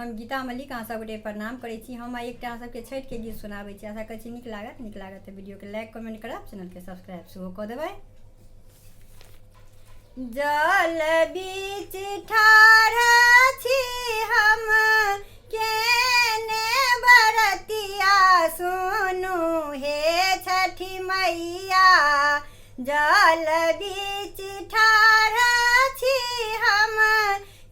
हम गीता मल्लिक अहाँ सबके प्रणाम करै छी। हम एकटा अहाँ सबके छठि के गीत सुनाबै छी। आशा करै छी नीक लागत तऽ वीडियो के लाइक कमेंट करब, चैनल के सब्सक्राइब सेहो कऽ देबै। जल बीच ठाढ़ छी हम केने बरतिया, सुनु हे छठी मैया। जल बीच ठाढ़ छी हम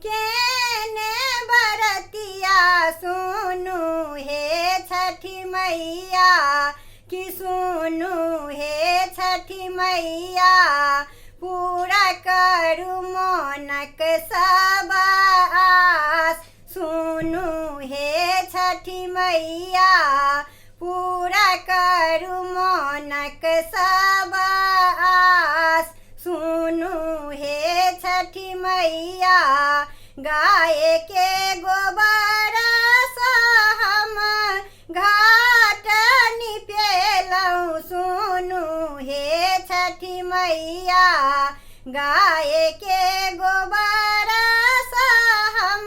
केने बरतिया, सुनु हे छठी मैया कि सुनु हे छठी मैया। पूरा करू मोनक सब आस, सुनु हे छठी मैया। पूरा करू मोनक सब आस, सुनु हे छठी मैया। गाय के गोबर सँ हम घाट निपेलहुँ, सुनु हे छठी मैया। गाय के गोबर सँ हम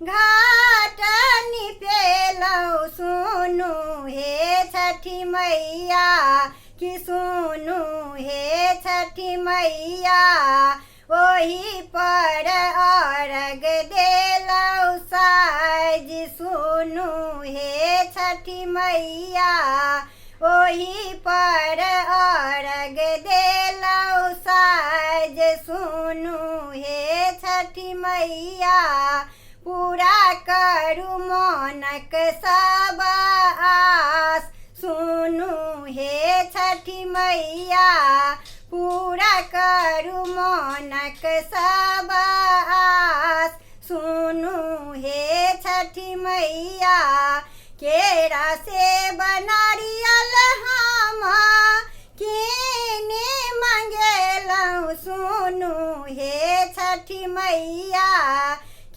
घाट निपेलहुँ, सुनु हे छठी मैया कि सुनु हे छठी मैया। ओही पर अर्घ देलहुँ साँझ, सुनु हे छठी मैया। ओही पर अर्घ देलहुँ साँझ, सुनु हे छठी मैया। पूरा करू मोनक सब आस, सुनु हे छठी मैया। पूरा करू मोनक सब आस, सुनु हे छठी मैया। केरा से बनारियल हम कीनी मंगेलहुँ, सुनु हे छठी मैया।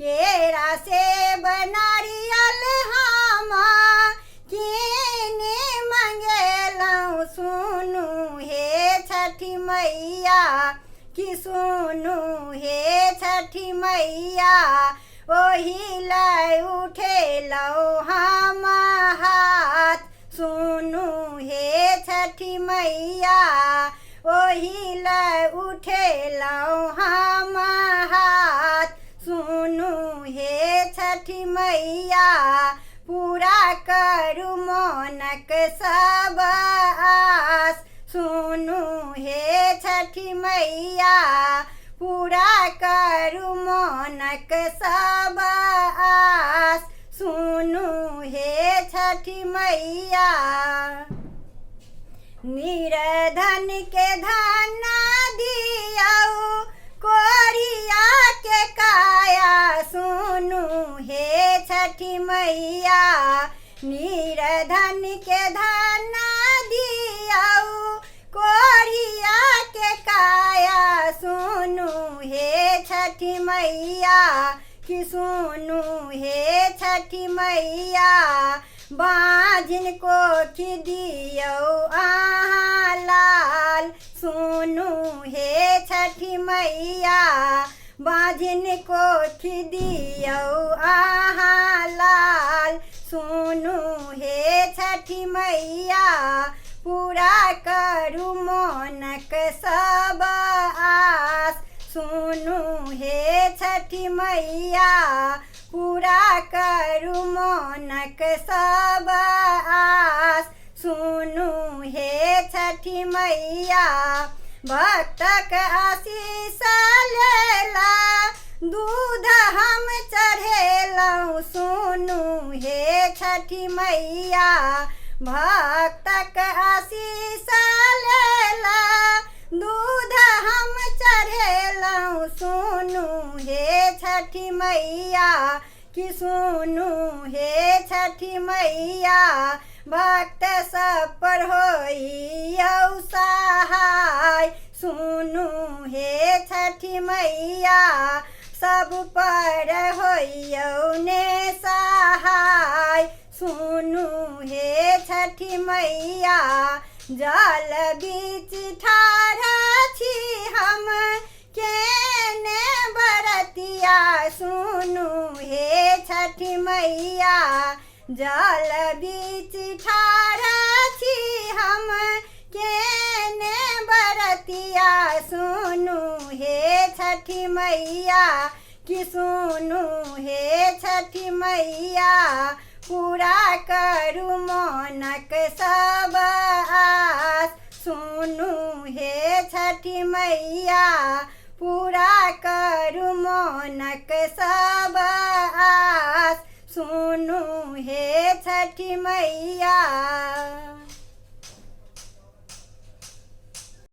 केरा से बनारियल हम कीनी मंगेलहुँ, सुनु हे छठी मैया कि सुनु हे छठी मैया। ओही लै उठेलहुँ हम हाथ, सुनु हे छठी मैया। ओही लै उठेलहुँ हम हाथ, सुनु हे छठी मैया। पूरा करू मोनक सब आस, सुनु हे छठी मैया। पूरा करू मोनक सब आस, सुनु हे छठी मैया। निर्धन के धन दियौ, कोढ़िया के काया, सुनु हे छठी मैया। निर्धन के धन दियौ, कोढ़िया के काया, सुनु हे छठी मैया कि सुनु हे छठी मैया। बाँझिन कोखी दियौ अहाँ लाल, सुनु हे छठी मैया। बाँझिन कोखी दियौ अहाँ लाल, सुनु हे छठी मैया। पूरा करू मोनक सब आस, सुनु हे छठी मैया। पूरा करू मोनक सब आस, सुनु हे छठी मैया। भक्तक आशीष लेला दूध हम चढ़ेलहुँ, सुनु हे छठी मैया। भक्तक आशीष लेला दूध हम चढ़ेलहुँ, सुनु हे छठी मैया कि सुनु हे छठी मैया। भक्त सब पर होइयौ सहाय, सुनु हे छठी मैया। सब पर होइयौ ने सहाय, सुनु हे छठी मैया। जल बीच ठाढ़ छी हम केने बरतिया, सुनु हे छठी छठी मैया जल बीच ठाढ़ छी हम केने बरतिया सुनु हे छठी मैया कि सुनु हे छठी मैया पूरा करू मनक सब आस सुनु हे छठी मैया पूरा करू मनक सब आस सुनु हे छठी मैया।